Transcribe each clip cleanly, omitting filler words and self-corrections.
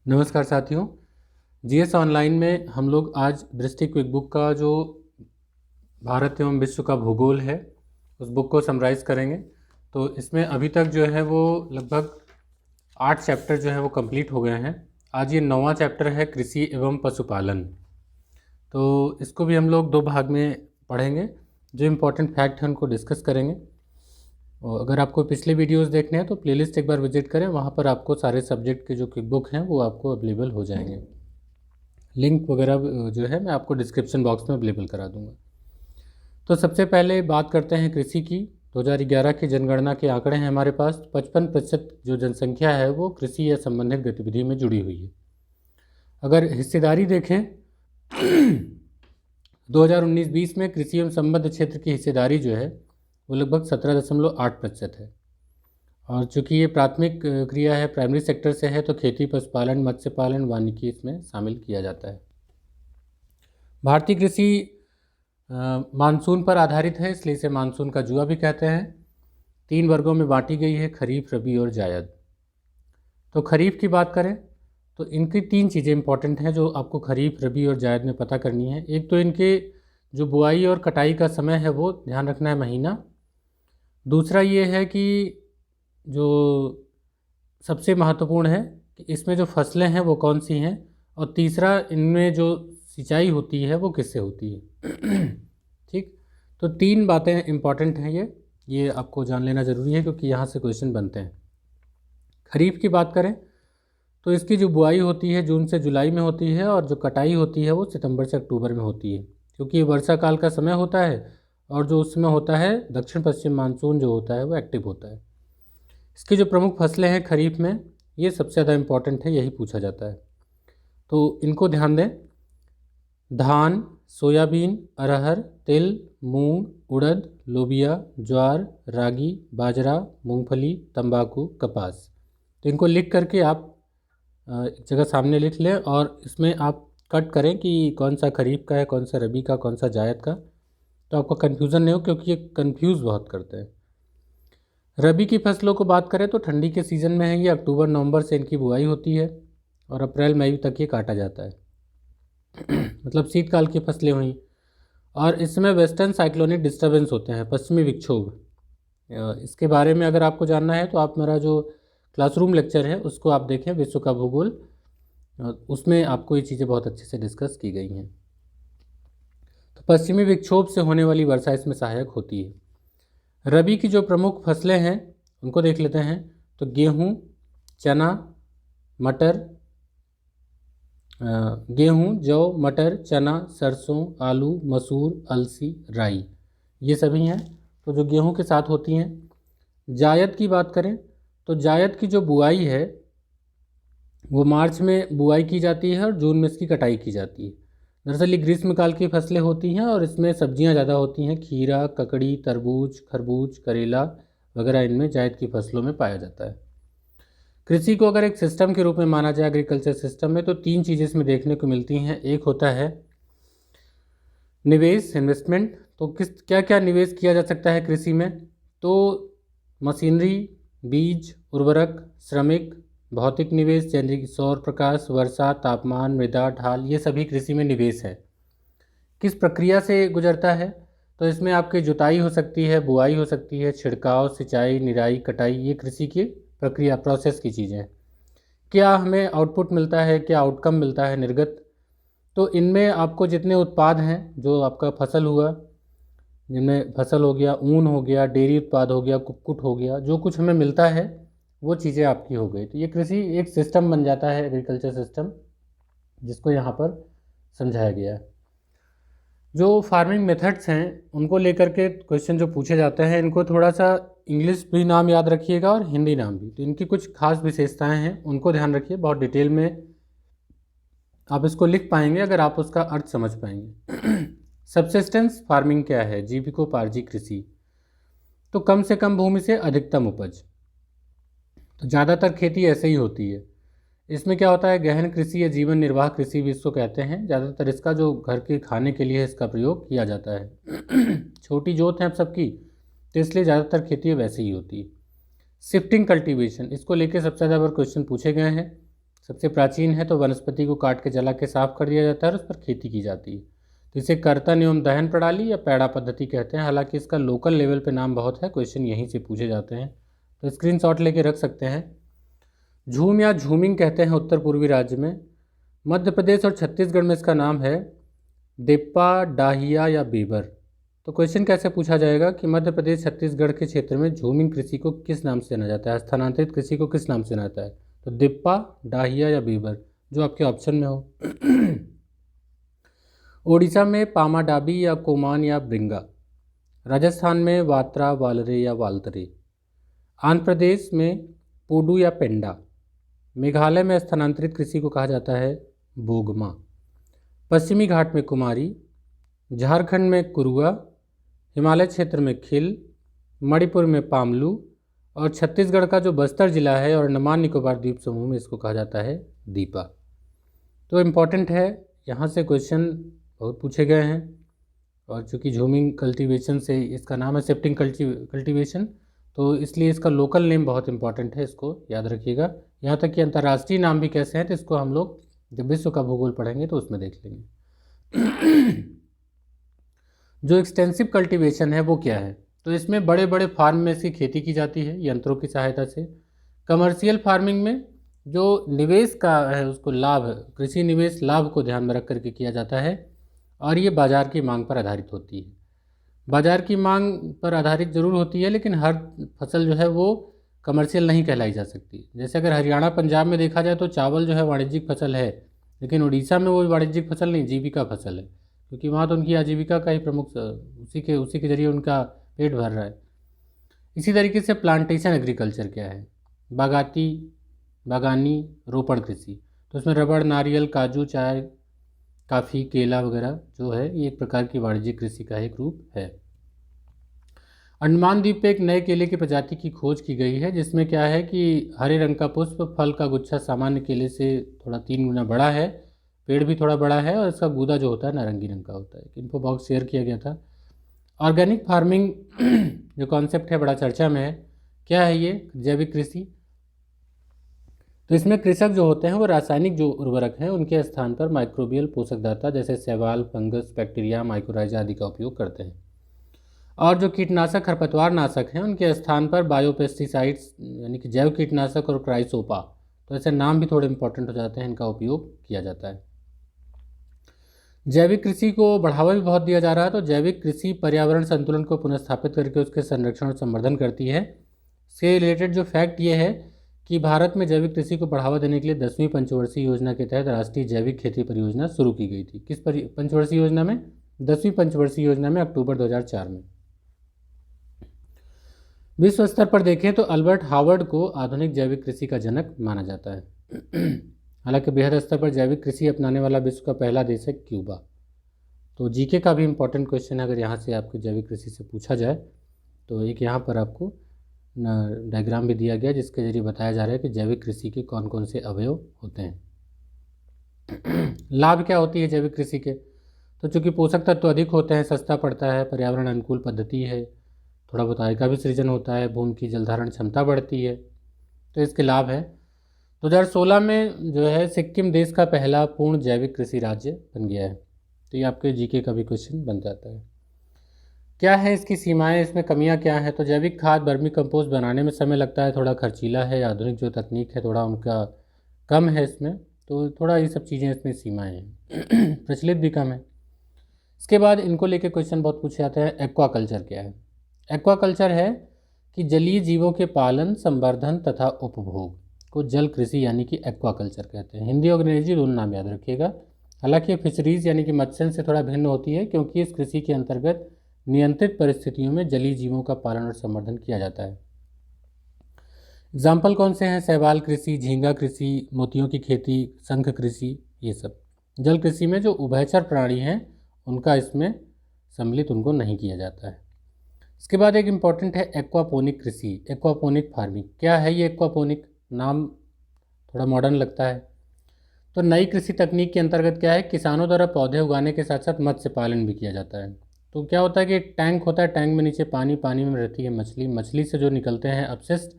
नमस्कार साथियों। GS online में हम लोग आज दृष्टि क्विक बुक का जो भारत एवं विश्व का भूगोल है उस बुक को समराइज़ करेंगे। तो इसमें अभी तक जो है वो लगभग 8 चैप्टर जो है वो कंप्लीट हो गए हैं। आज ये 9वां चैप्टर है कृषि एवं पशुपालन। तो इसको भी हम लोग 2 भाग में पढ़ेंगे। जो इम्पोर्टेंट फैक्ट हैं उनको डिस्कस करेंगे। और अगर आपको पिछले वीडियोस देखने हैं तो प्लेलिस्ट एक बार विजिट करें, वहाँ पर आपको सारे सब्जेक्ट के जो क्विक बुक हैं वो आपको अवेलेबल हो जाएंगे। लिंक वगैरह जो है मैं आपको डिस्क्रिप्शन बॉक्स में अवेलेबल करा दूंगा। तो सबसे पहले बात करते हैं कृषि की। 2011 की जनगणना के आंकड़े हैं हमारे पास। 55% जो जनसंख्या है वो कृषि या संबंधित गतिविधि में जुड़ी हुई है। अगर हिस्सेदारी देखें 2019-20 में कृषि एवं संबद्ध क्षेत्र की हिस्सेदारी जो है वो लगभग 17.8% है। और चूँकि ये प्राथमिक क्रिया है, प्राइमरी सेक्टर से है, तो खेती, पशुपालन, मत्स्य पालन, वानिकी इसमें शामिल किया जाता है। भारतीय कृषि मानसून पर आधारित है, इसलिए इसे मानसून का जुआ भी कहते हैं। 3 वर्गों में बांटी गई है, खरीफ, रबी और जायद। तो खरीफ की बात करें तो इनकी 3 चीज़ें इंपॉर्टेंट हैं जो आपको खरीफ, रबी और जायद में पता करनी है। एक तो इनके जो बुआई और कटाई का समय है वो ध्यान रखना है, महीना। दूसरा ये है कि जो सबसे महत्वपूर्ण है कि इसमें जो फसलें हैं वो कौन सी हैं, और तीसरा इनमें जो सिंचाई होती है वो किससे होती है। ठीक, तो 3 बातें इंपॉर्टेंट हैं। ये आपको जान लेना ज़रूरी है क्योंकि यहाँ से क्वेश्चन बनते हैं। खरीफ की बात करें तो इसकी जो बुआई होती है जून से जुलाई में होती है, और जो कटाई होती है वो सितंबर से अक्टूबर में होती है, क्योंकि ये वर्षा काल का समय होता है और जो उसमें होता है दक्षिण पश्चिम मानसून जो होता है वो एक्टिव होता है। इसकी जो प्रमुख फसलें हैं खरीफ में, ये सबसे ज़्यादा इम्पॉर्टेंट है, यही पूछा जाता है, तो इनको ध्यान दें। धान, सोयाबीन, अरहर, तिल, मूंग, उड़द, लोबिया, ज्वार, रागी, बाजरा, मूंगफली, तंबाकू, कपास। तो इनको लिख करके आप एक जगह सामने लिख लें और इसमें आप कट करें कि कौन सा खरीफ का है, कौन सा रबी का, कौन सा जायद का, तो आपको कन्फ्यूज़न नहीं हो, क्योंकि ये कन्फ्यूज़ बहुत करते हैं। रबी की फसलों को बात करें तो ठंडी के सीज़न में है, ये अक्टूबर नवंबर से इनकी बुआई होती है और अप्रैल मई तक ये काटा जाता है। मतलब शीतकाल की फसलें हुई। और इसमें वेस्टर्न साइक्लोनिक डिस्टर्बेंस होते हैं, पश्चिमी विक्षोभ। इसके बारे में अगर आपको जानना है तो आप मेरा जो क्लासरूम लेक्चर है उसको आप देखें, विश्व का भूगोल, उसमें आपको ये चीज़ें बहुत अच्छे से डिस्कस की गई हैं। तो पश्चिमी विक्षोभ से होने वाली वर्षा इसमें सहायक होती है। रबी की जो प्रमुख फसलें हैं उनको देख लेते हैं। तो गेहूँ, चना, मटर, गेहूँ, जौ, मटर, चना, सरसों, आलू, मसूर, अलसी, राई, ये सभी हैं। तो जो गेहूँ के साथ होती हैं। जायद की बात करें तो जायद की जो बुआई है वो मार्च में बुआई की जाती है और जून में इसकी कटाई की जाती है। दरअसल ये ग्रीष्मकाल की फसलें होती हैं और इसमें सब्जियां ज़्यादा होती हैं। खीरा, ककड़ी, तरबूज, खरबूज, करेला वगैरह इनमें जायद की फसलों में पाया जाता है। कृषि को अगर एक सिस्टम के रूप में माना जाए, एग्रीकल्चर सिस्टम में, तो 3 चीज़ें इसमें देखने को मिलती हैं। एक होता है निवेश, इन्वेस्टमेंट। तो क्या क्या निवेश किया जा सकता है कृषि में? तो मशीनरी, बीज, उर्वरक, श्रमिक, भौतिक निवेश जैसे कि सौर प्रकाश, वर्षा, तापमान, मृदा, ढाल, ये सभी कृषि में निवेश है। किस प्रक्रिया से गुजरता है? तो इसमें आपकी जुताई हो सकती है, बुआई हो सकती है, छिड़काव, सिंचाई, निराई, कटाई, ये कृषि की प्रक्रिया, प्रोसेस की चीज़ें हैं। क्या हमें आउटपुट मिलता है, क्या आउटकम मिलता है, निर्गत? तो इनमें आपको जितने उत्पाद हैं, जो आपका फसल हुआ, जिनमें फसल हो गया, ऊन हो गया, डेयरी उत्पाद हो गया, कुक्कुट हो गया, जो कुछ हमें मिलता है वो चीज़ें आपकी हो गई। तो ये कृषि एक सिस्टम बन जाता है, एग्रीकल्चर सिस्टम, जिसको यहाँ पर समझाया गया है। जो फार्मिंग मेथड्स हैं उनको लेकर के क्वेश्चन जो पूछे जाते हैं, इनको थोड़ा सा इंग्लिश भी नाम याद रखिएगा और हिंदी नाम भी। तो इनकी कुछ खास विशेषताएं हैं, उनको ध्यान रखिए। बहुत डिटेल में आप इसको लिख पाएंगे अगर आप उसका अर्थ समझ पाएंगे। सबसिस्टेंस फार्मिंग क्या है? जीविकोपार्जी कृषि। तो कम से कम भूमि से अधिकतम उपज। तो ज़्यादातर खेती ऐसे ही होती है। इसमें क्या होता है, गहन कृषि या जीवन निर्वाह कृषि भी इसको कहते हैं। ज़्यादातर इसका जो घर के खाने के लिए इसका प्रयोग किया जाता है। छोटी जोत है अब सबकी, तो इसलिए ज़्यादातर खेती वैसे ही होती है। शिफ्टिंग कल्टीवेशन, इसको लेके सबसे ज़्यादा बार क्वेश्चन पूछे गए हैं। सबसे प्राचीन है तो वनस्पति को काट के जला के साफ कर दिया जाता है और उस पर खेती की जाती है। तो इसे कर्तन एवं दहन प्रणाली या पैड़ा पद्धति कहते हैं। हालांकि इसका लोकल लेवल पे नाम बहुत है, क्वेश्चन यहीं से पूछे जाते हैं, तो स्क्रीनशॉट लेके रख सकते हैं। झूम या झूमिंग कहते हैं उत्तर पूर्वी राज्य में। मध्य प्रदेश और छत्तीसगढ़ में इसका नाम है देप्पा, डाहिया या बेबर। तो क्वेश्चन कैसे पूछा जाएगा कि मध्य प्रदेश छत्तीसगढ़ के क्षेत्र में झूमिंग कृषि को किस नाम से जाना जाता है, स्थानांतरित कृषि को किस नाम से जाना जाता है? तो दिप्पा, डाहिया या बेबर, जो आपके ऑप्शन में हो। ओडिशा में पामाडाबी या कोमान या ब्रिंगा। राजस्थान में वात्रा, वालरे या वालतरे। आंध्र प्रदेश में पोडू या पेंडा। मेघालय में स्थानांतरित कृषि को कहा जाता है बोगमा। पश्चिमी घाट में कुमारी। झारखंड में कुरुआ। हिमालय क्षेत्र में खिल। मणिपुर में पामलू। और छत्तीसगढ़ का जो बस्तर जिला है और अंडमान निकोबार द्वीप समूह में इसको कहा जाता है दीपा। तो इम्पॉर्टेंट है, यहाँ से क्वेश्चन बहुत पूछे गए हैं। और चूँकि झूमिंग कल्टीवेशन से इसका नाम है शिफ्टिंग कल्टीवेशन, तो इसलिए इसका लोकल नेम बहुत इंपॉर्टेंट है, इसको याद रखिएगा। यहाँ तक कि अंतर्राष्ट्रीय नाम भी कैसे हैं तो इसको हम लोग जब विश्व का भूगोल पढ़ेंगे तो उसमें देख लेंगे। जो एक्सटेंसिव कल्टीवेशन है वो क्या है? तो इसमें बड़े बड़े फार्म में इसकी खेती की जाती है यंत्रों की सहायता से। कमर्शियल फार्मिंग में जो निवेश का है उसको लाभ, कृषि निवेश लाभ को ध्यान में रख करके किया जाता है और ये बाज़ार की मांग पर आधारित होती है। बाज़ार की मांग पर आधारित ज़रूर होती है, लेकिन हर फसल जो है वो कमर्शियल नहीं कहलाई जा सकती। जैसे अगर हरियाणा पंजाब में देखा जाए तो चावल जो है वाणिज्यिक फसल है, लेकिन उड़ीसा में वो वाणिज्यिक फसल नहीं, जीविका फसल है, क्योंकि वहाँ तो उनकी आजीविका का ही प्रमुख उसी के जरिए उनका पेट भर रहा है। इसी तरीके से प्लांटेशन एग्रीकल्चर क्या है? बागानी रोपण कृषि। तो इसमें रबड़, नारियल, काजू, चाय, काफ़ी, केला वगैरह जो है ये एक प्रकार की वाणिज्यिक कृषि का एक रूप है। अंडमान द्वीप पे एक नए केले की प्रजाति की खोज की गई है, जिसमें क्या है कि हरे रंग का पुष्प, फल का गुच्छा सामान्य केले से थोड़ा 3 गुना बड़ा है, पेड़ भी थोड़ा बड़ा है और इसका गूदा जो होता है नारंगी रंग का होता है। इन्फो बॉक्स शेयर किया गया था। ऑर्गेनिक फार्मिंग जो कॉन्सेप्ट है बड़ा चर्चा में है। क्या है ये? जैविक कृषि। तो इसमें कृषक जो होते हैं वो रासायनिक जो उर्वरक हैं उनके स्थान पर माइक्रोबियल पोषक तत्व जैसे शैवाल, फंगस, बैक्टीरिया, माइक्रोराइजा आदि का उपयोग करते हैं। और जो कीटनाशक, खरपतवार नाशक हैं उनके स्थान पर बायोपेस्टिसाइड्स यानी कि जैव कीटनाशक और क्राइसोपा, तो ऐसे नाम भी थोड़े इंपॉर्टेंट हो जाते हैं, इनका उपयोग किया जाता है। जैविक कृषि को बढ़ावा भी बहुत दिया जा रहा है। तो जैविक कृषि पर्यावरण संतुलन को पुनर्स्थापित करके उसके संरक्षण और संवर्धन करती है। इससे रिलेटेड जो फैक्ट ये है कि भारत में जैविक कृषि को बढ़ावा देने के लिए 10वीं पंचवर्षीय योजना के तहत राष्ट्रीय जैविक खेती परियोजना शुरू की गई थी। किस पंचवर्षीय योजना में? 10वीं पंचवर्षीय योजना में, अक्टूबर 2004 में। विश्व स्तर पर देखें तो अल्बर्ट हावर्ड को आधुनिक जैविक कृषि का जनक माना जाता है। हालांकि बृहद स्तर पर जैविक कृषि अपनाने वाला विश्व का पहला देश है क्यूबा। तो जीके का भी इंपॉर्टेंट क्वेश्चन है, अगर यहाँ से आपकी जैविक कृषि से पूछा जाए तो एक यहाँ पर आपको डायग्राम भी दिया गया जिसके जरिए बताया जा रहा है कि जैविक कृषि के कौन कौन से अवयव होते हैं। लाभ क्या होती है जैविक कृषि के? तो चूँकि पोषक तत्व अधिक होते हैं, सस्ता पड़ता है, पर्यावरण अनुकूल पद्धति है, थोड़ा बहुत आय का भी सृजन होता है, भूमि की जलधारण क्षमता बढ़ती है, तो इसके लाभ है। 2016 में जो है सिक्किम देश का पहला पूर्ण जैविक कृषि राज्य बन गया है। तो ये आपके जीके का भी क्वेश्चन बन जाता है। क्या है इसकी सीमाएं, इसमें कमियां क्या हैं? तो जैविक खाद, वर्मी कंपोस्ट बनाने में समय लगता है, थोड़ा खर्चीला है। आधुनिक जो तकनीक है थोड़ा उनका कम है इसमें, तो थोड़ा ये सब चीज़ें इसमें सीमाएँ हैं। प्रचलित भी कम है। इसके बाद इनको लेके क्वेश्चन बहुत पूछे जाते हैं। एक्वाकल्चर क्या है? एक्वाकल्चर है कि जलीय जीवों के पालन, संवर्धन तथा उपभोग को जल कृषि यानी कि एक्वाकल्चर कहते हैं। हिंदी और अंग्रेजी दोनों नाम याद रखिएगा। हालांकि ये फिशरीज यानी कि मत्स्य से थोड़ा भिन्न होती है, क्योंकि इस कृषि के अंतर्गत नियंत्रित परिस्थितियों में जलीय जीवों का पालन और संवर्धन किया जाता है। एग्जाम्पल कौन से हैं? शैवाल कृषि, झींगा कृषि, मोतियों की खेती, शंख कृषि, ये सब। जल कृषि में जो उभयचर प्राणी हैं उनका इसमें सम्मिलित उनको नहीं किया जाता है। इसके बाद एक इम्पॉर्टेंट है एक्वापोनिक कृषि, एक्वापोनिक फार्मिंग। क्या है ये एक्वापोनिक? नाम थोड़ा मॉडर्न लगता है। तो नई कृषि तकनीक के अंतर्गत क्या है, किसानों द्वारा पौधे उगाने के साथ साथ मत्स्य पालन भी किया जाता है। तो क्या होता है कि एक टैंक होता है, टैंक में नीचे पानी, पानी में रहती है मछली, मछली से जो निकलते हैं अपशिष्ट,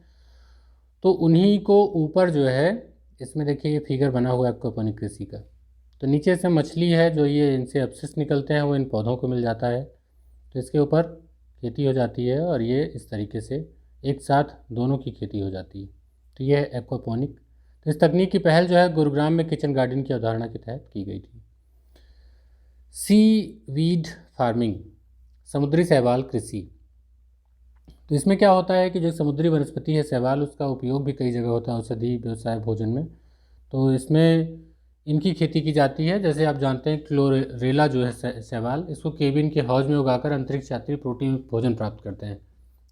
तो उन्हीं को ऊपर जो है इसमें देखिए ये फिगर बना हुआ है एक्वापोनिक कृषि का। तो नीचे से मछली है जो ये इनसे अपशिष्ट निकलते हैं वो इन पौधों को मिल जाता है, तो इसके ऊपर खेती हो जाती है और ये इस तरीके से एक साथ दोनों की खेती हो जाती है। तो ये है एक्वापोनिक। तो इस तकनीक की पहल जो है गुरुग्राम में किचन गार्डन की अवधारणा के तहत की गई थी। सी वीड फार्मिंग, समुद्री शैवाल कृषि। तो इसमें क्या होता है कि जो समुद्री वनस्पति है शैवाल, उसका उपयोग भी कई जगह होता है औषधि, व्यवसाय, भोजन में। तो इसमें इनकी खेती की जाती है। जैसे आप जानते हैं क्लोरेला जो है शैवाल, इसको केबिन के हौज में उगाकर अंतरिक्ष यात्री प्रोटीन भोजन प्राप्त करते हैं।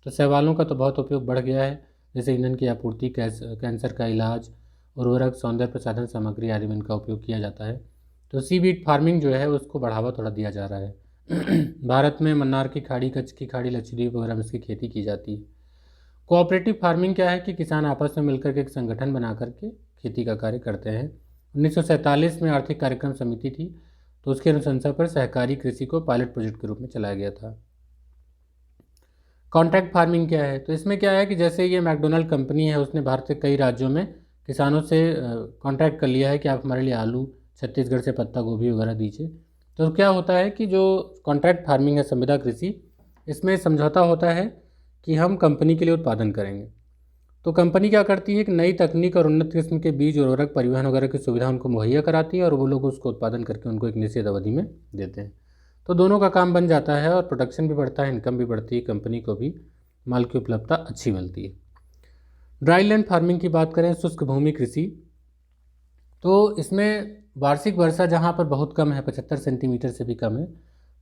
तो शैवालों का तो बहुत उपयोग बढ़ गया है, जैसे ईंधन की आपूर्ति, कैंसर का इलाज, उर्वरक, सौंदर्य प्रसाधन सामग्री आदि में इनका उपयोग किया जाता है। तो सी वीड फार्मिंग जो है उसको बढ़ावा थोड़ा दिया जा रहा है। भारत में मन्नार की खाड़ी, कच्छ की खाड़ी, लक्षद्वीप वगैरह में इसकी खेती की जाती है। कोऑपरेटिव फार्मिंग क्या है कि किसान आपस में मिलकर के एक संगठन बना करके खेती का कार्य करते हैं। 1947 में आर्थिक कार्यक्रम समिति थी, तो उसके अनुशंसा पर सहकारी कृषि को पायलट प्रोजेक्ट के रूप में चलाया गया था। कॉन्ट्रैक्ट फार्मिंग क्या है? तो इसमें क्या है कि जैसे ये मैकडोनल्ड कंपनी है, उसने भारत के कई राज्यों में किसानों से कॉन्ट्रैक्ट कर लिया है कि आप हमारे लिए आलू, छत्तीसगढ़ से पत्ता गोभी वगैरह दीजिए। तो क्या होता है कि जो कॉन्ट्रैक्ट फार्मिंग है, संविदा कृषि, इसमें समझौता होता है कि हम कंपनी के लिए उत्पादन करेंगे। तो कंपनी क्या करती है कि नई तकनीक और उन्नत किस्म के बीज, उर्वरक, परिवहन वगैरह की सुविधा उनको मुहैया कराती है और वो लोग उसको उत्पादन करके उनको एक निश्चित अवधि में देते हैं। तो दोनों का काम बन जाता है और प्रोडक्शन भी बढ़ता है, इनकम भी बढ़ती है, कंपनी को भी माल की उपलब्धता अच्छी मिलती है। ड्राई लैंड फार्मिंग की बात करें, शुष्क भूमि कृषि, तो इसमें वार्षिक वर्षा जहाँ पर बहुत कम है, 75 सेंटीमीटर से भी कम है,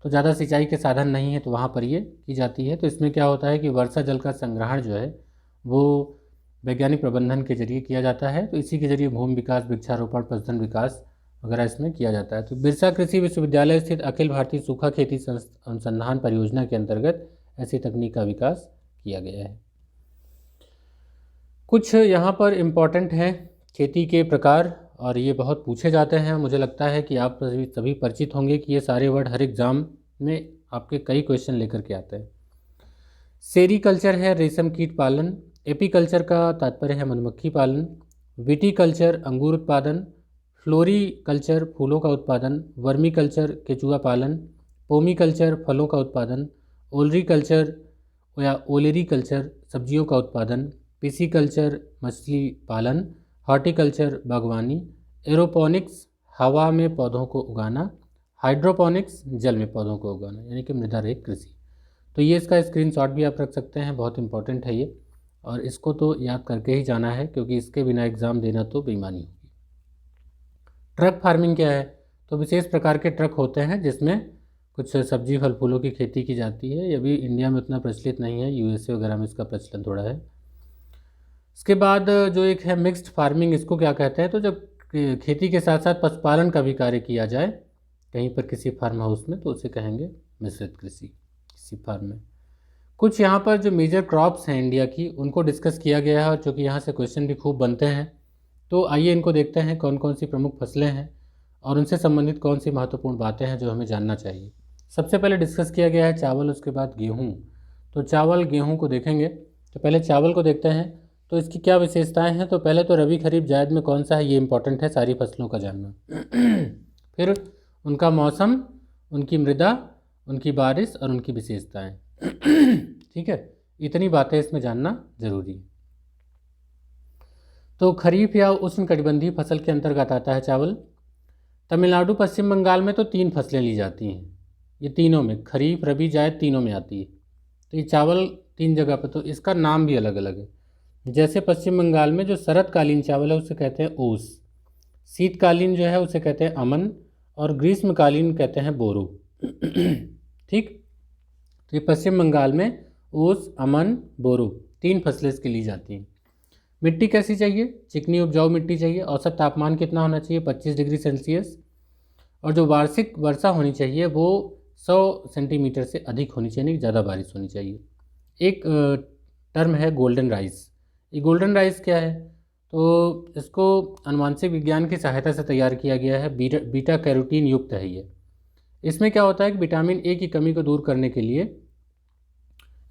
तो ज़्यादा सिंचाई के साधन नहीं है, तो वहाँ पर ये की जाती है। तो इसमें क्या होता है कि वर्षा जल का संग्रहण जो है वो वैज्ञानिक प्रबंधन के जरिए किया जाता है। तो इसी के जरिए भूमि विकास, वृक्षारोपण, पशुधन विकास वगैरह इसमें किया जाता है। तो बिरसा कृषि विश्वविद्यालय स्थित अखिल भारतीय सूखा खेती अनुसंधान परियोजना के अंतर्गत ऐसी तकनीक का विकास किया गया है। कुछ यहाँ पर इम्पॉर्टेंट हैं खेती के प्रकार, और ये बहुत पूछे जाते हैं। मुझे लगता है कि आप सभी परिचित होंगे कि ये सारे वर्ड हर एग्ज़ाम में आपके कई क्वेश्चन लेकर के आते हैं। सेरीकल्चर है रेशम कीट पालन, एपीकल्चर का तात्पर्य है मधुमक्खी पालन, विटीकल्चर अंगूर उत्पादन, फ्लोरीकल्चर फूलों का उत्पादन, वर्मीकल्चर केचुआ पालन, पोमीकल्चर फलों का उत्पादन, ओलरीकल्चर या ओलेरीकल्चर सब्जियों का उत्पादन, पिसीकल्चर मछली पालन, हॉर्टिकल्चर बागवानी, एरोपोनिक्स हवा में पौधों को उगाना, हाइड्रोपोनिक्स जल में पौधों को उगाना, यानी कि मृदा रहित कृषि। तो ये इसका स्क्रीनशॉट भी आप रख सकते हैं, बहुत इंपॉर्टेंट है ये, और इसको तो याद करके ही जाना है क्योंकि इसके बिना एग्ज़ाम देना तो बेईमानी होगी। ट्रक फार्मिंग क्या है? तो विशेष प्रकार के ट्रक होते हैं जिसमें कुछ सब्जी, फल, फूलों की खेती की जाती है। ये भी इंडिया में उतना प्रचलित नहीं है, यूएसए वगैरह में इसका प्रचलन थोड़ा है। इसके बाद जो एक है मिक्स्ड फार्मिंग, इसको क्या कहते हैं? तो जब खेती के साथ साथ पशुपालन का भी कार्य किया जाए कहीं पर किसी फार्म हाउस में, तो उसे कहेंगे मिश्रित कृषि किसी फार्म में। कुछ यहाँ पर जो मेजर क्रॉप्स हैं इंडिया की, उनको डिस्कस किया गया है और चूँकि यहाँ से क्वेश्चन भी खूब बनते हैं, तो आइए इनको देखते हैं कौन कौन सी प्रमुख फसलें हैं और उनसे संबंधित कौन सी महत्वपूर्ण बातें हैं जो हमें जानना चाहिए। सबसे पहले डिस्कस किया गया है चावल, उसके बाद गेहूँ। तो चावल गेहूँ को देखेंगे, तो पहले चावल को देखते हैं। तो इसकी क्या विशेषताएं हैं? तो पहले तो रबी खरीफ जायद में कौन सा है, ये इंपॉर्टेंट है सारी फसलों का जानना। फिर उनका मौसम, उनकी मृदा, उनकी बारिश और उनकी विशेषताएं। ठीक है, इतनी बातें इसमें जानना जरूरी है। तो खरीफ या उष्णकटिबंधीय फसल के अंतर्गत आता है चावल। तमिलनाडु, पश्चिम बंगाल में तो 3 फसलें ली जाती हैं, ये तीनों में खरीफ, रबी, जायद तीनों में आती है। तो ये चावल 3 जगह पर, तो इसका नाम भी अलग अलग है। जैसे पश्चिम बंगाल में जो शरतकालीन चावल है उसे कहते हैं ओस, शीतकालीन जो है उसे कहते हैं अमन, और ग्रीष्मकालीन कहते हैं बोरो। ठीक, तो ये पश्चिम बंगाल में ओस, अमन, बोरो 3 फसलें इसकी ली जाती हैं। मिट्टी कैसी चाहिए? चिकनी उपजाऊ मिट्टी चाहिए। औसत तापमान कितना होना चाहिए? 25 डिग्री सेल्सियस। और जो वार्षिक वर्षा होनी चाहिए वो 100 सेंटीमीटर से अधिक होनी चाहिए, ज़्यादा बारिश होनी चाहिए। एक टर्म है गोल्डन राइस। ये गोल्डन राइस क्या है? तो इसको आनुवंशिक विज्ञान की सहायता से तैयार किया गया है, बीटा कैरोटीन युक्त है ये। इसमें क्या होता है कि विटामिन ए की कमी को दूर करने के लिए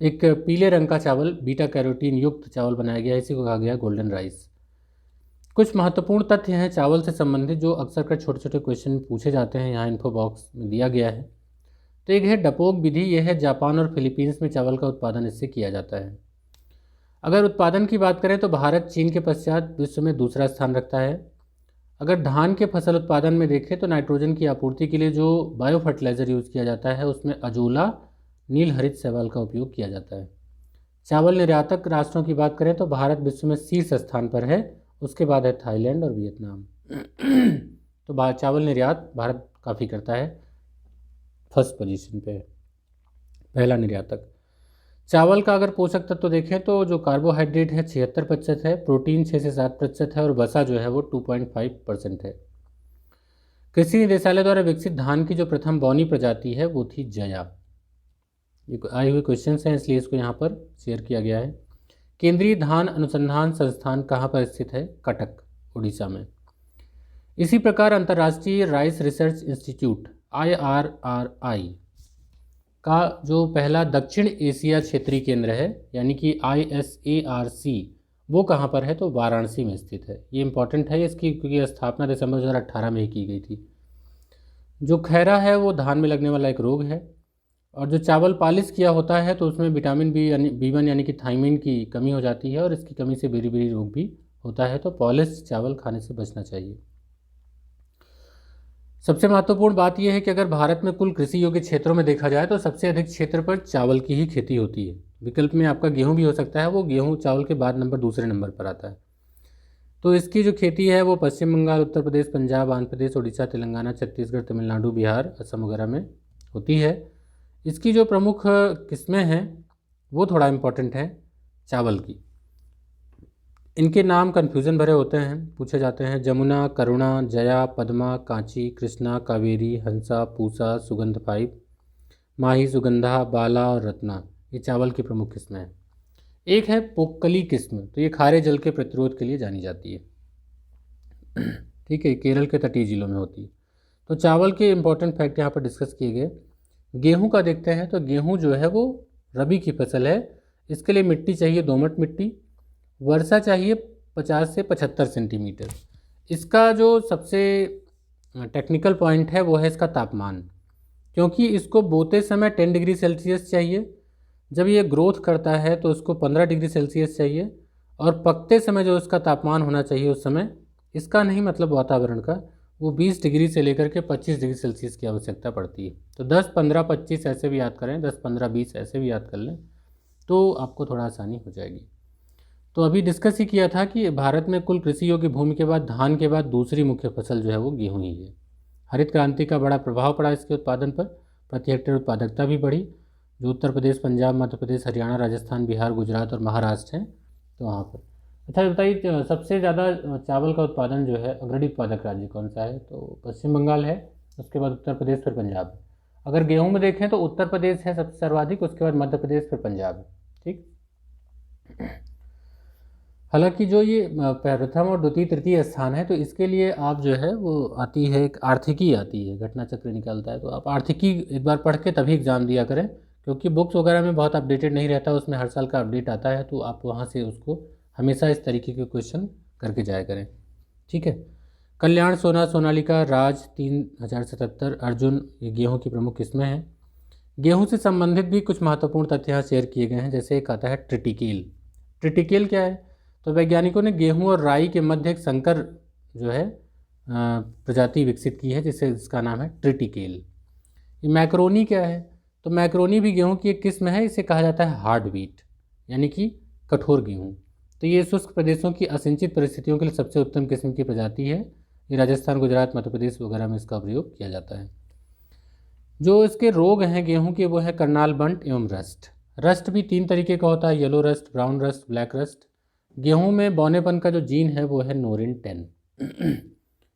एक पीले रंग का चावल, बीटा कैरोटीन युक्त चावल बनाया गया है, इसी को कहा गया गोल्डन राइस। कुछ महत्वपूर्ण तथ्य हैं चावल से संबंधित जो अक्सर कर छोटे छोटे क्वेश्चन पूछे जाते हैं, यहाँ इन्फो बॉक्स में दिया गया है। तो एक है डपोक विधि, यह है जापान और फिलीपींस में चावल का उत्पादन इससे किया जाता है। अगर उत्पादन की बात करें तो भारत चीन के पश्चात विश्व में दूसरा स्थान रखता है। अगर धान के फसल उत्पादन में देखें तो नाइट्रोजन की आपूर्ति के लिए जो बायो फर्टिलाइज़र यूज़ किया जाता है उसमें अजोला नील हरित शैवाल का उपयोग किया जाता है। चावल निर्यातक राष्ट्रों की बात करें तो भारत विश्व में शीर्ष स्थान पर है, उसके बाद है थाईलैंड और वियतनाम। तो चावल निर्यात भारत काफ़ी करता है, फर्स्ट पोजीशन पे है, पहला निर्यातक। चावल का अगर पोषक तत्व देखें तो जो कार्बोहाइड्रेट है 76% है, प्रोटीन 6 से 7% है और वसा जो है वो 2.5% है। कृषि निदेशालय द्वारा विकसित धान की जो प्रथम बौनी प्रजाति है वो थी जया। ये आए हुए क्वेश्चन हैं इसलिए इसको यहाँ पर शेयर किया गया है। केंद्रीय धान अनुसंधान संस्थान कहाँ पर स्थित है? कटक, उड़ीसा में। इसी प्रकार अंतर्राष्ट्रीय राइस रिसर्च इंस्टीट्यूट IRRI का जो पहला दक्षिण एशिया क्षेत्रीय केंद्र है यानी कि ISARC वो कहाँ पर है? तो वाराणसी में स्थित है। ये इंपॉर्टेंट है इसकी क्योंकि स्थापना दिसंबर 2018 में ही की गई थी। जो खैरा है वो धान में लगने वाला एक रोग है और जो चावल पालिश किया होता है तो उसमें विटामिन B1 यानी कि थायमिन की कमी हो जाती है और इसकी कमी से बेरी रोग भी होता है, तो पॉलिश चावल खाने से बचना चाहिए। सबसे महत्वपूर्ण बात यह है कि अगर भारत में कुल कृषि योग्य क्षेत्रों में देखा जाए तो सबसे अधिक क्षेत्र पर चावल की ही खेती होती है। विकल्प में आपका गेहूं भी हो सकता है, वो गेहूं चावल के बाद दूसरे नंबर पर आता है। तो इसकी जो खेती है वो पश्चिम बंगाल, उत्तर प्रदेश, पंजाब, आंध्र प्रदेश, उड़ीसा, तेलंगाना, छत्तीसगढ़, तमिलनाडु, बिहार, असम वगैरह में होती है। इसकी जो प्रमुख किस्में हैं वो थोड़ा इम्पोर्टेंट है चावल की। इनके नाम कन्फ्यूज़न भरे होते हैं, पूछे जाते हैं। जमुना, करुणा, जया, पद्मा, कांची, कृष्णा, कावेरी, हंसा, पूसा, सुगंध 5, माही, सुगंधा, बाला और रत्ना, ये चावल की प्रमुख किस्में हैं। एक है पोक्कली किस्म, तो ये खारे जल के प्रतिरोध के लिए जानी जाती है। ठीक है, केरल के तटीय जिलों में होती है। तो चावल के इंपॉर्टेंट फैक्ट यहाँ पर डिस्कस किए गए। गेहूं का देखते हैं तो गेहूं जो है वो रबी की फसल है। इसके लिए मिट्टी चाहिए दोमट मिट्टी, वर्षा चाहिए 50 से 75 सेंटीमीटर। इसका जो सबसे टेक्निकल पॉइंट है वो है इसका तापमान, क्योंकि इसको बोते समय 10 डिग्री सेल्सियस चाहिए, जब ये ग्रोथ करता है तो उसको 15 डिग्री सेल्सियस चाहिए और पकते समय जो इसका तापमान होना चाहिए उस समय, इसका नहीं मतलब वातावरण का, वो 20 डिग्री से लेकर के 25 डिग्री सेल्सियस की आवश्यकता पड़ती है। तो 10, 15, 25 ऐसे भी याद करें, 10, 15, 20 ऐसे भी याद कर लें तो आपको थोड़ा आसानी हो जाएगी। तो अभी डिस्कस ही किया था कि भारत में कुल कृषि योग्य भूमि के बाद धान के बाद दूसरी मुख्य फसल जो है वो गेहूँ ही है। हरित क्रांति का बड़ा प्रभाव पड़ा इसके उत्पादन पर, प्रति हेक्टेयर उत्पादकता भी बढ़ी। जो उत्तर प्रदेश, पंजाब, मध्य प्रदेश, हरियाणा, राजस्थान, बिहार, गुजरात और महाराष्ट्र हैं तो वहाँ पर। अच्छा बताइए, सबसे ज़्यादा चावल का उत्पादन जो है अग्रणी उत्पादक राज्य कौन सा है? तो पश्चिम बंगाल है, उसके बाद उत्तर प्रदेश, फिर पंजाब है। अगर गेहूं में देखें तो उत्तर प्रदेश है सबसे सर्वाधिक, उसके बाद मध्य प्रदेश, फिर पंजाब है। ठीक। हालांकि जो ये प्रथम और द्वितीय तृतीय स्थान है तो इसके लिए आप जो है वो आती है एक आर्थिकी आती है, घटना चक्र निकलता है। तो आप आर्थिकी एक बार पढ़ के तभी एग्ज़ाम दिया करें, क्योंकि बुक्स वगैरह में बहुत अपडेटेड नहीं रहता, उसमें हर साल का अपडेट आता है, तो आप वहाँ से उसको हमेशा इस तरीके के क्वेश्चन करके जाया करें। ठीक है। कल्याण, सोना, सोनालिका, राज 3077, अर्जुन, ये गेहूँ की प्रमुख किस्में हैं। गेहूँ से संबंधित भी कुछ महत्वपूर्ण तथ्य यहाँ शेयर किए गए हैं। जैसे एक आता है ट्रिटिकेल। ट्रिटिकेल क्या है? तो वैज्ञानिकों ने गेहूं और राई के मध्य एक संकर जो है प्रजाति विकसित की है जिसका नाम है ट्रिटिकेल। ये मैक्रोनी क्या है? तो मैक्रोनी भी गेहूं की एक किस्म है, इसे कहा जाता है हार्ड व्हीट यानी कि कठोर गेहूं। तो ये शुष्क प्रदेशों की असिंचित परिस्थितियों के लिए सबसे उत्तम किस्म की प्रजाति है। ये राजस्थान, गुजरात, मध्य प्रदेश वगैरह में इसका प्रयोग किया जाता है। जो इसके रोग हैं गेहूँ के वो है करनाल बंट एवं रस्ट। रस्ट भी 3 तरीके का होता है, yellow rust, brown rust, black rust. गेहूं में बौनेपन का जो जीन है वो है नोरिन 10।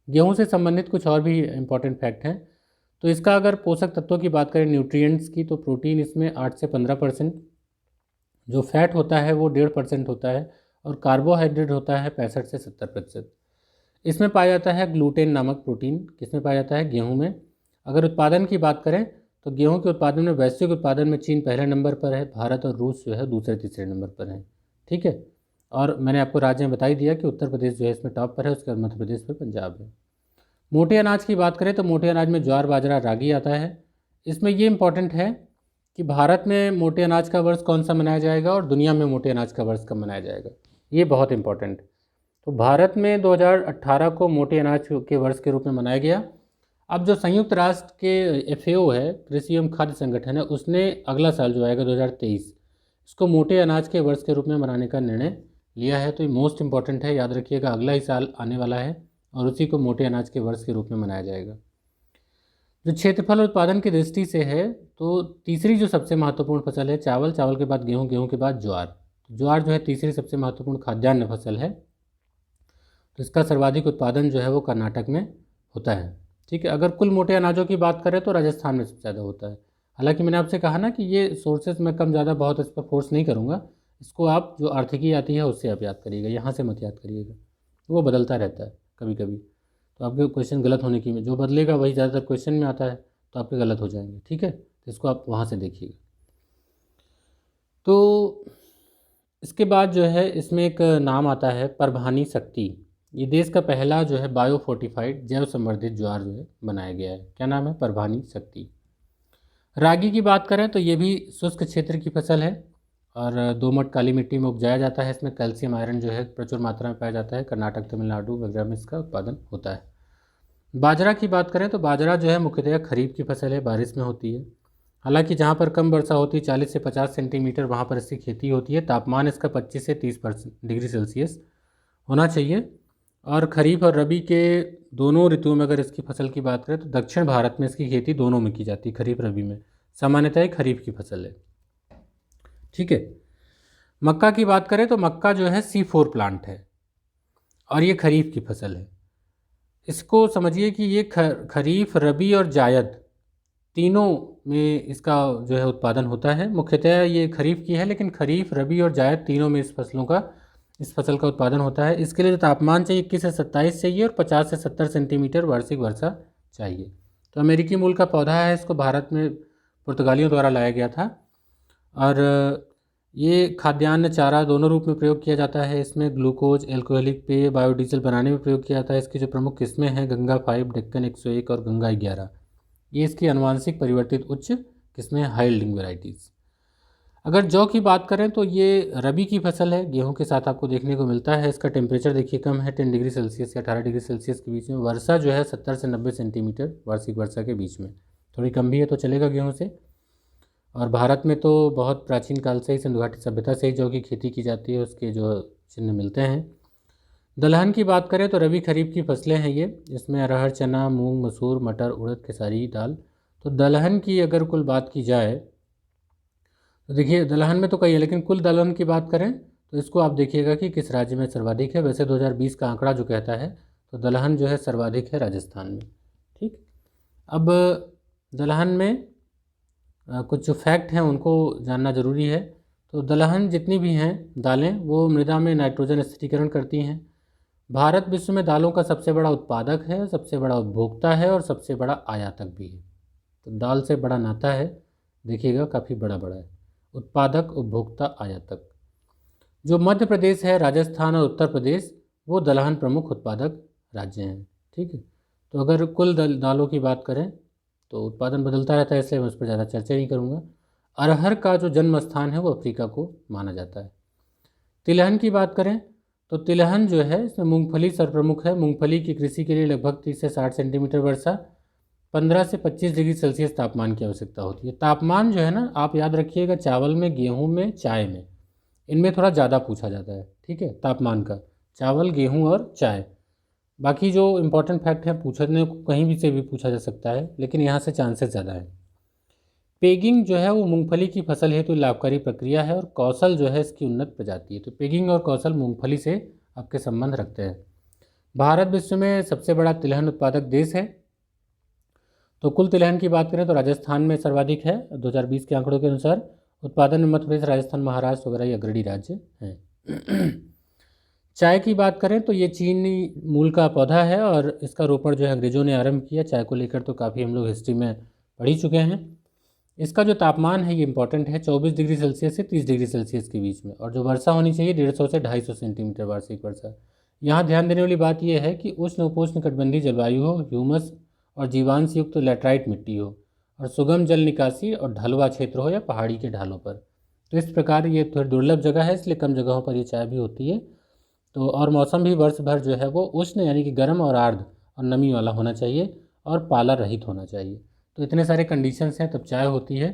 गेहूं से संबंधित कुछ और भी इम्पॉर्टेंट फैक्ट हैं। तो इसका अगर पोषक तत्वों की बात करें, न्यूट्रिएंट्स की, तो प्रोटीन इसमें 8 से 15%, जो फैट होता है वो 1.5% होता है और कार्बोहाइड्रेट होता है 65 से 70%। इसमें पाया जाता है ग्लूटेन नामक प्रोटीन, किसमें पाया जाता है? गेहूँ में। अगर उत्पादन की बात करें तो गेहूँ के उत्पादन में वैश्विक उत्पादन में चीन पहले नंबर पर है, भारत और रूस जो है दूसरे तीसरे नंबर पर है। ठीक है। और मैंने आपको राज्य में बता ही दिया कि उत्तर प्रदेश जो है इसमें टॉप पर है, उसके बाद मध्य प्रदेश पर पंजाब है। मोटे अनाज की बात करें तो मोटे अनाज में ज्वार, बाजरा, रागी आता है। इसमें ये इम्पॉर्टेंट है कि भारत में मोटे अनाज का वर्ष कौन सा मनाया जाएगा और दुनिया में मोटे अनाज का वर्ष कब मनाया जाएगा, ये बहुत इंपॉर्टेंट। तो भारत में 2018 को मोटे अनाज के वर्ष के रूप में मनाया गया। अब जो संयुक्त राष्ट्र के FAO है, कृषि एवं खाद्य संगठन है, उसने अगला साल जो आएगा 2023 इसको मोटे अनाज के वर्ष के रूप में मनाने का निर्णय लिया है। तो ये मोस्ट इम्पॉर्टेंट है, याद रखिएगा, अगला ही साल आने वाला है और उसी को मोटे अनाज के वर्ष के रूप में मनाया जाएगा। जो क्षेत्रफल उत्पादन की दृष्टि से है तो तीसरी जो सबसे महत्वपूर्ण फसल है चावल, चावल के बाद गेहूं, गेहूं के बाद ज्वार। ज्वार जो है तीसरी सबसे महत्वपूर्ण खाद्यान्न फसल है। तो इसका सर्वाधिक उत्पादन जो है वो कर्नाटक में होता है। ठीक है, अगर कुल मोटे अनाजों की बात करें तो राजस्थान में सबसे ज़्यादा होता है। हालांकि मैंने आपसे कहा ना कि ये सोर्सेज में कम ज़्यादा बहुत इस पर फोर्स नहीं करूँगा, इसको आप जो आर्थिकी आती है उससे आप याद करिएगा, यहाँ से मत याद करिएगा, वो बदलता रहता है कभी कभी। तो आपके क्वेश्चन गलत होने की, जो बदलेगा वही ज़्यादातर क्वेश्चन में आता है, तो आपके गलत हो जाएंगे। ठीक है, तो इसको आप वहाँ से देखिएगा। तो इसके बाद जो है इसमें एक नाम आता है परभानी शक्ति। ये देश का पहला जो है बायो फोर्टिफाइड जैव संवर्धित ज्वार जो है बनाया गया है। क्या नाम है? परभानी शक्ति। रागी की बात करें तो ये भी शुष्क क्षेत्र की फसल है और दोमट काली मिट्टी में उपजाया जाता है। इसमें कैल्शियम, आयरन जो है प्रचुर मात्रा में पाया जाता है। कर्नाटक, तमिलनाडु वगैरह में इसका उत्पादन होता है। बाजरा की बात करें तो बाजरा जो है मुख्यतः खरीफ की फसल है, बारिश में होती है। हालांकि जहाँ पर कम वर्षा होती है 40 से 50 सेंटीमीटर, वहाँ पर इसकी खेती होती है। तापमान इसका 25 से 30 डिग्री सेल्सियस होना चाहिए। और खरीफ और रबी के दोनों ऋतुओं में अगर इसकी फसल की बात करें तो दक्षिण भारत में इसकी खेती दोनों में की जाती है, खरीफ रबी में। सामान्यतः ये खरीफ की फसल है। ठीक है, मक्का की बात करें तो मक्का जो है C4 प्लांट है और ये खरीफ की फसल है। इसको समझिए कि ये खरीफ, रबी और जायद तीनों में इसका जो है उत्पादन होता है। मुख्यतः ये खरीफ की है, लेकिन खरीफ, रबी और जायद तीनों में इस फसल का उत्पादन होता है। इसके लिए जो तापमान चाहिए 21 से 27 चाहिए और 50 से 70 सेंटीमीटर वार्षिक वर्षा चाहिए। तो अमेरिकी मूल का पौधा है, इसको भारत में पुर्तगालियों द्वारा लाया गया था और ये खाद्यान्न, चारा दोनों रूप में प्रयोग किया जाता है। इसमें ग्लूकोज, एल्कोहलिक पेय, बायोडीजल बनाने में प्रयोग किया जाता है। इसकी जो प्रमुख किस्में हैं गंगा 5, डेक्कन 101 और गंगा 11, ये इसकी अनुवांशिक परिवर्तित उच्च किस्में, हाई यील्डिंग वेराइटीज़। अगर जौ की बात करें तो ये रबी की फसल है, गेहूं के साथ आपको देखने को मिलता है। इसका टेम्परेचर देखिए कम है, 10 डिग्री सेल्सियस या 18 डिग्री सेल्सियस के बीच में। वर्षा जो है 70 से 90 सेंटीमीटर वार्षिक वर्षा के बीच में, थोड़ी कम भी है तो चलेगा गेहूं से। और भारत में तो बहुत प्राचीन काल से ही, सिंधु घाटी सभ्यता से ही जौ की खेती की जाती है, उसके जो चिन्ह मिलते हैं। दलहन की बात करें तो रबी खरीफ की फसलें हैं ये। इसमें अरहर, चना, मूंग, मसूर, मटर, उड़द, खेसारी दाल। तो दलहन की अगर कुल बात की जाए तो देखिए दलहन में तो कई है, लेकिन कुल दलहन की बात करें तो इसको आप देखिएगा कि किस राज्य में सर्वाधिक है। वैसे 2020 का आंकड़ा जो कहता है तो दलहन जो है सर्वाधिक है राजस्थान में। ठीक, अब दलहन में कुछ जो फैक्ट हैं उनको जानना ज़रूरी है। तो दलहन जितनी भी हैं दालें, वो मृदा में नाइट्रोजन स्थिरीकरण करती हैं। भारत विश्व में दालों का सबसे बड़ा उत्पादक है, सबसे बड़ा उपभोक्ता है और सबसे बड़ा आयातक भी है। तो दाल से बड़ा नाता है, देखिएगा काफ़ी बड़ा बड़ा है, उत्पादक, उपभोक्ता, आयातक। जो मध्य प्रदेश है, राजस्थान और उत्तर प्रदेश, वो दलहन प्रमुख उत्पादक राज्य हैं। ठीक है, तो अगर कुल दालों की बात करें तो उत्पादन बदलता रहता है, इसलिए मैं उस पर ज़्यादा चर्चा नहीं करूँगा। अरहर का जो जन्म स्थान है वो अफ्रीका को माना जाता है। तिलहन की बात करें तो तिलहन जो है इसमें मूंगफली सर्वप्रमुख है। मूंगफली की कृषि के लिए लगभग 30 से 60 सेंटीमीटर वर्षा, 15 से 25 डिग्री सेल्सियस तापमान की आवश्यकता होती है। तापमान जो है ना, आप याद रखिएगा, चावल में, गेहूं में, चाय में, इनमें थोड़ा ज़्यादा पूछा जाता है। ठीक है, तापमान का, चावल, गेहूं और चाय। बाकी जो इंपॉर्टेंट फैक्ट है पूछने को कहीं भी से भी पूछा जा सकता है, लेकिन यहाँ से चांसेस ज़्यादा है। पेगिंग जो है वो मूंगफली की फसल हेतु लाभकारी प्रक्रिया है और कौशल जो है इसकी उन्नत प्रजाति है। तो पेगिंग और कौशल मूंगफली से आपके संबंध रखते हैं। भारत विश्व में सबसे बड़ा तिलहन उत्पादक देश है। तो कुल तिलहन की बात करें तो राजस्थान में सर्वाधिक है 2020 के आंकड़ों के अनुसार। उत्पादन में मध्य प्रदेश, राजस्थान, महाराष्ट्र वगैरह ये अग्रणी राज्य हैं। चाय की बात करें तो ये चीनी मूल का पौधा है और इसका रोपण जो है अंग्रेजों ने आरंभ किया। चाय को लेकर तो काफ़ी हम लोग हिस्ट्री में पढ़ ही चुके हैं। इसका जो तापमान है ये इंपॉर्टेंट है, 24 डिग्री सेल्सियस से 30 डिग्री सेल्सियस के बीच में, और जो वर्षा होनी चाहिए 150 से 250 सेंटीमीटर वार्षिक वर्षा। यहाँ ध्यान देने वाली बात यह है कि उष्ण उपोष्ण कटिबंधीय जलवायु हो, ह्यूमस और जीवांश युक्त लैटराइट मिट्टी हो, और सुगम जल निकासी और ढलवा क्षेत्र हो या पहाड़ी के ढालों पर। तो इस प्रकार ये थोड़ी दुर्लभ जगह है, इसलिए कम जगहों पर ये चाय भी होती है। तो और मौसम भी वर्ष भर जो है वो उष्ण यानी कि गर्म और आर्द्र और नमी वाला होना चाहिए और पाला रहित होना चाहिए। तो इतने सारे कंडीशंस हैं तब चाय होती है।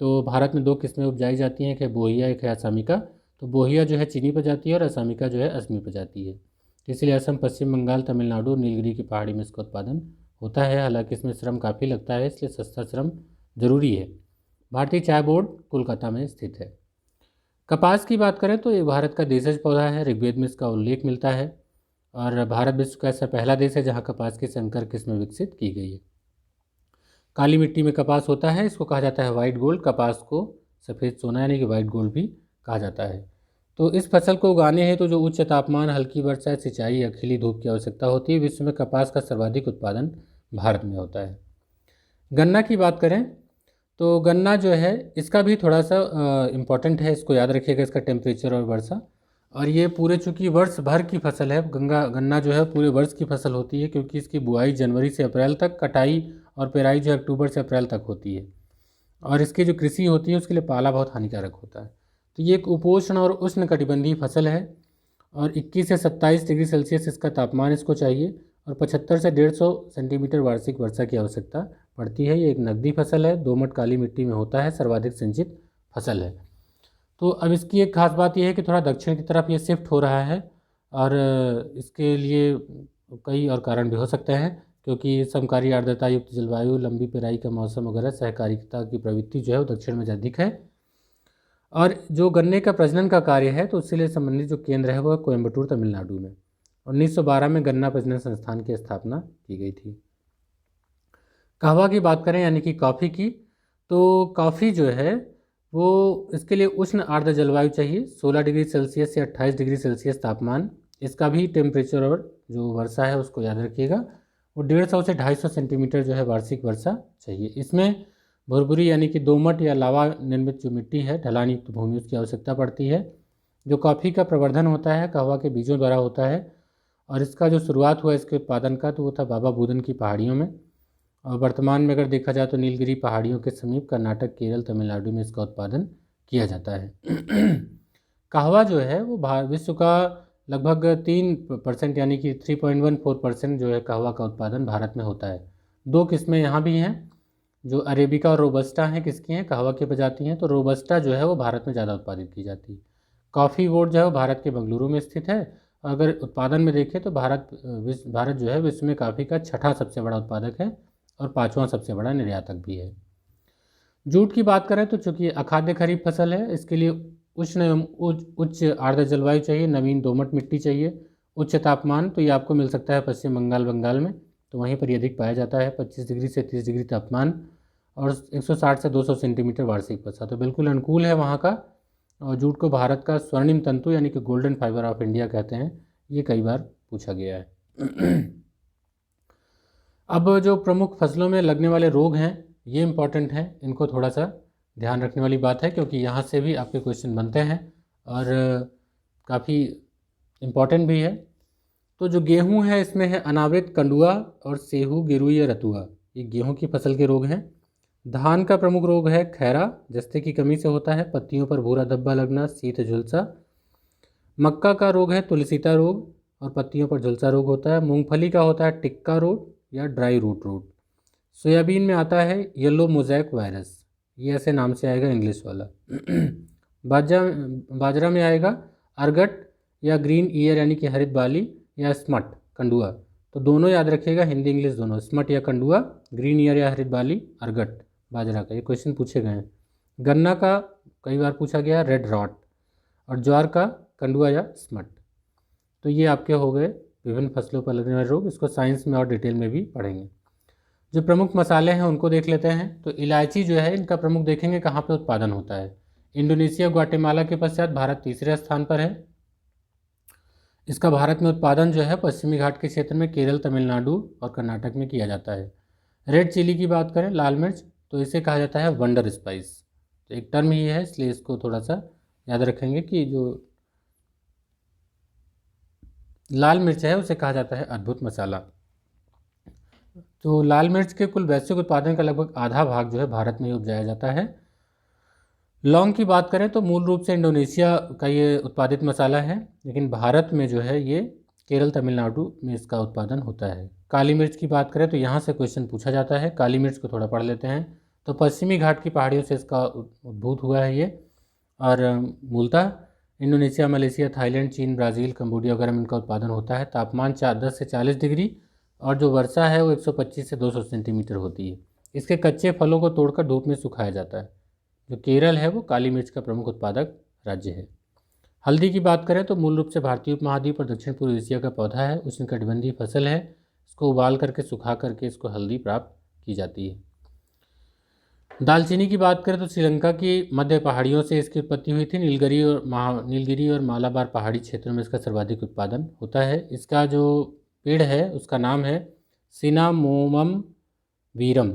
तो भारत में 2 किस्में उपजाई जाती हैं, एक है बोहिया, एक है असामिका। तो बोहिया जो है चीनी पर जाती है और असामिका जो है असमी पर जाती है। इसलिए असम, पश्चिम बंगाल, तमिलनाडु, नीलगिरी की पहाड़ी में इसका उत्पादन होता है। हालांकि इसमें श्रम काफ़ी लगता है, इसलिए सस्ता श्रम जरूरी है। भारतीय चाय बोर्ड कोलकाता में स्थित है। कपास की बात करें तो ये भारत का देशज पौधा है, ऋग्वेद में इसका उल्लेख मिलता है, और भारत विश्व का ऐसा पहला देश है जहाँ कपास की संकर किस्म विकसित की गई है। काली मिट्टी में कपास होता है, इसको कहा जाता है वाइट गोल्ड। कपास को सफ़ेद सोना यानी कि वाइट गोल्ड भी कहा जाता है। तो इस फसल को उगाने हैं तो जो उच्च तापमान, हल्की वर्षा, सिंचाई या खिली धूप की आवश्यकता होती है। विश्व में कपास का सर्वाधिक उत्पादन भारत में होता है। गन्ना की बात करें तो गन्ना जो है इसका भी थोड़ा सा इम्पॉर्टेंट है, इसको याद रखिएगा, इसका टेम्परेचर और वर्षा। और ये पूरे चूँकि वर्ष भर की फसल है, गन्ना जो है पूरे वर्ष की फसल होती है, क्योंकि इसकी बुआई जनवरी से अप्रैल तक, कटाई और पेराई जो अक्टूबर से अप्रैल तक होती है। और इसकी जो कृषि होती है उसके लिए पाला बहुत हानिकारक होता है। तो ये एक उपोष्ण और उष्ण कटिबंधीय फसल है, और 21 से 27 डिग्री सेल्सियस इसका तापमान इसको चाहिए, और 75 से 150 सेंटीमीटर वार्षिक वर्षा की आवश्यकता पड़ती है। ये एक नकदी फसल है, दोमट काली मिट्टी में होता है, सर्वाधिक सिंचित फसल है। तो अब इसकी एक खास बात यह है कि थोड़ा दक्षिण की तरफ ये शिफ्ट हो रहा है, और इसके लिए कई और कारण भी हो सकते हैं, क्योंकि समकारी आर्द्रता युक्त जलवायु, लंबी पेराई का मौसम वगैरह, सहकारिता की प्रवृत्ति जो है वो दक्षिण में अधिक है। और जो गन्ने का प्रजनन का कार्य है तो उससे संबंधित जो केंद्र है वो कोयम्बटूर, तमिलनाडु में। 1912 में गन्ना प्रजनन संस्थान की स्थापना की गई थी। कहवा की बात करें यानी कि कॉफ़ी की, तो कॉफ़ी जो है वो इसके लिए उष्ण आर्द्र जलवायु चाहिए, 16 डिग्री सेल्सियस से 28 डिग्री सेल्सियस तापमान। इसका भी टेम्परेचर और जो वर्षा है उसको याद रखिएगा, वो 150 से 250 सेंटीमीटर जो है वार्षिक वर्षा चाहिए। इसमें भुरभुरी यानी कि दोमट या लावा निर्मित जो मिट्टी है, ढलान युक्त भूमि, उसकी आवश्यकता पड़ती है। जो कॉफ़ी का प्रवर्धन होता है कहवा के बीजों द्वारा होता है, और इसका जो शुरुआत हुआ इसके उत्पादन का तो वो था बाबा बुदन की पहाड़ियों में। और वर्तमान में अगर देखा जाए तो नीलगिरी पहाड़ियों के समीप कर्नाटक, केरल, तमिलनाडु में इसका उत्पादन किया जाता है। कहवा जो है वो विश्व का लगभग 3% यानी कि 3.14% जो है कहवा का उत्पादन भारत में होता है। 2 किस्में यहाँ भी हैं, जो अरेबिका और रोबस्टा हैं, किसकी हैं, कहवा की प्रजाति हैं। तो रोबस्टा जो है वो भारत में ज़्यादा उत्पादित की जाती है। कॉफ़ी बोर्ड जो है वो भारत के बेंगलुरु में स्थित है। अगर उत्पादन में देखें तो भारत जो है विश्व में कॉफ़ी का 6ठा सबसे बड़ा उत्पादक है और 5वां सबसे बड़ा निर्यातक भी है। जूट की बात करें तो चूँकि अखाद्य खरीफ फसल है, इसके लिए उष्ण एवं उच्च आर्द्र जलवायु चाहिए, नवीन दोमट मिट्टी चाहिए, उच्च तापमान। तो ये आपको मिल सकता है पश्चिम बंगाल में, तो वहीं पर ये अधिक पाया जाता है, 25 डिग्री से 30 डिग्री तापमान, और 160 से 200 सेंटीमीटर वार्षिक वर्षा। तो बिल्कुल अनुकूल है वहाँ का। और जूट को भारत का स्वर्णिम तंतु यानी कि गोल्डन फाइबर ऑफ इंडिया कहते हैं, ये कई बार पूछा गया है। अब जो प्रमुख फसलों में लगने वाले रोग हैं ये इम्पॉर्टेंट हैं, इनको थोड़ा सा ध्यान रखने वाली बात है, क्योंकि यहाँ से भी आपके क्वेश्चन बनते हैं और काफ़ी इम्पॉर्टेंट भी है। तो जो गेहूं है इसमें है अनावृत कंडुआ और सेहू, गिरुई या रतुआ, ये गेहूं की फसल के रोग हैं। धान का प्रमुख रोग है खैरा, जस्ते की कमी से होता है, पत्तियों पर भूरा धब्बा लगना, शीत झुलसा। मक्का का रोग है तुलसीता रोग और पत्तियों पर झुलसा रोग होता है। मूंगफली का होता है टिक्का रोग या ड्राई रूट रोग। सोयाबीन में आता है येलो मोज़ैक वायरस, ये ऐसे नाम से आएगा इंग्लिश वाला। बाजरा में आएगा अर्गट या ग्रीन ईयर यानी कि हरित बाली या स्मट कंडुआ। तो दोनों याद रखिएगा, हिंदी इंग्लिश दोनों, स्मट या कंडुआ, ग्रीन ईयर या हरित बाली, अर्गट बाजरा का। ये क्वेश्चन पूछे गए हैं। गन्ना का कई बार पूछा गया रेड रॉट, और ज्वार का कंडुआ या स्मट। तो ये आपके हो गए विभिन्न फसलों पर लगने वाले रोग, इसको साइंस में और डिटेल में भी पढ़ेंगे। जो प्रमुख मसाले हैं उनको देख लेते हैं। तो इलायची जो है इनका प्रमुख देखेंगे कहाँ पे उत्पादन होता है। इंडोनेशिया, ग्वाटेमाला के पश्चात भारत तीसरे स्थान पर है। इसका भारत में उत्पादन जो है पश्चिमी घाट के क्षेत्र में केरल, तमिलनाडु और कर्नाटक में किया जाता है। रेड चिली की बात करें, लाल मिर्च, तो इसे कहा जाता है वंडर स्पाइस। तो एक टर्म ही है, इसलिए इसको थोड़ा सा याद रखेंगे कि जो लाल मिर्च है उसे कहा जाता है अद्भुत मसाला। तो लाल मिर्च के कुल वैश्विक उत्पादन का लगभग आधा भाग जो है भारत में ही उपजाया जाता है। लौंग की बात करें तो मूल रूप से इंडोनेशिया का ये उत्पादित मसाला है, लेकिन भारत में जो है ये केरल तमिलनाडु में इसका उत्पादन होता है। काली मिर्च की बात करें तो यहाँ से क्वेश्चन पूछा जाता है, काली मिर्च को थोड़ा पढ़ लेते हैं। तो पश्चिमी घाट की पहाड़ियों से इसका उद्भूत हुआ है ये, और मूलतः इंडोनेशिया, मलेशिया, थाईलैंड, चीन, ब्राज़ील, कंबोडिया वगैरह में इनका उत्पादन होता है। तापमान 10 से 40 डिग्री, और जो वर्षा है वो 125 से 200 सेंटीमीटर होती है। इसके कच्चे फलों को तोड़कर धूप में सुखाया जाता है। जो केरल है वो काली मिर्च का प्रमुख उत्पादक राज्य है। हल्दी की बात करें तो मूल रूप से भारतीय उपमहाद्वीप और दक्षिण पूर्व एशिया का पौधा है, उष्णकटिबंधीय फसल है। इसको उबाल करके सुखा करके इसको हल्दी प्राप्त की जाती है। दालचीनी की बात करें तो श्रीलंका की मध्य पहाड़ियों से इसकी उत्पत्ति हुई थी। नीलगिरी और मालाबार पहाड़ी क्षेत्रों में इसका सर्वाधिक उत्पादन होता है। इसका जो पेड़ है उसका नाम है सिनामोमम वीरम।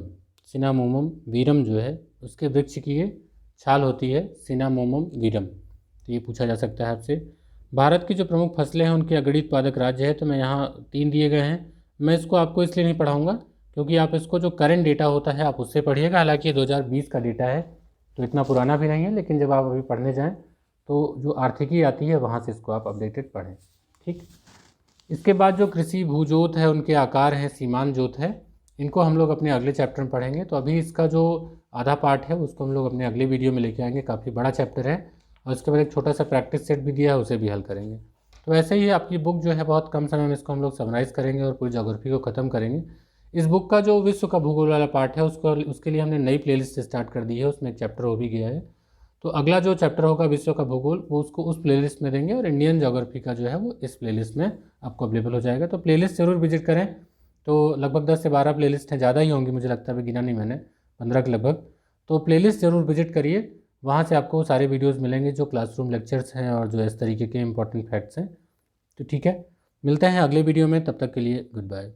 सिनामोमम वीरम जो है उसके वृक्ष की ये छाल होती है, सिनामोमम वीरम। तो ये पूछा जा सकता है आपसे। भारत की जो प्रमुख फसलें हैं उनके अग्रणी उत्पादक राज्य है, तो मैं यहाँ 3 दिए गए हैं। मैं इसको आपको इसलिए नहीं पढ़ाऊँगा क्योंकि आप इसको जो करंट डेटा होता है आप उससे पढ़िएगा। हालांकि ये 2020 का डेटा है तो इतना पुराना भी नहीं है, लेकिन जब आप अभी पढ़ने जाएं तो जो आर्थिकी आती है वहाँ से इसको आप अपडेटेड पढ़ें। ठीक, इसके बाद जो कृषि भूजोत है, उनके आकार हैं, सीमांत जोत है, इनको हम लोग अपने अगले चैप्टर में पढ़ेंगे। तो अभी इसका जो आधा पार्ट है उसको हम लोग अपने अगले वीडियो में लेके आएंगे। काफ़ी बड़ा चैप्टर है, और उसके बाद एक छोटा सा प्रैक्टिस सेट भी दिया है, उसे भी हल करेंगे। तो ऐसे ही आपकी बुक जो है बहुत कम समय में इसको हम लोग समराइज़ करेंगे और पूरी ज्योग्राफी को ख़त्म करेंगे। इस बुक का जो विश्व का भूगोल वाला पार्ट है उसके लिए हमने नई प्लेलिस्ट स्टार्ट कर दी है, उसमें एक चैप्टर हो भी गया है। तो अगला जो चैप्टर होगा विश्व का भूगोल, वो उसको उस प्लेलिस्ट में देंगे, और इंडियन ज्योग्राफी का जो है वो इस प्लेलिस्ट में आपको अवेलेबल हो जाएगा। तो प्लेलिस्ट ज़रूर विजिट करें। तो लगभग 10 से 12 प्लेलिस्ट हैं, ज़्यादा ही होंगी मुझे लगता है, अभी गिना नहीं मैंने, 15 के लगभग। तो प्लेलिस्ट ज़रूर विजिट करिए, वहाँ से आपको सारे वीडियोज़ मिलेंगे जो क्लासरूम लेक्चर्स हैं और जो इस तरीके के इंपॉर्टेंट फैक्ट्स हैं। तो ठीक है, मिलते हैं अगले वीडियो में, तब तक के लिए गुड बाय।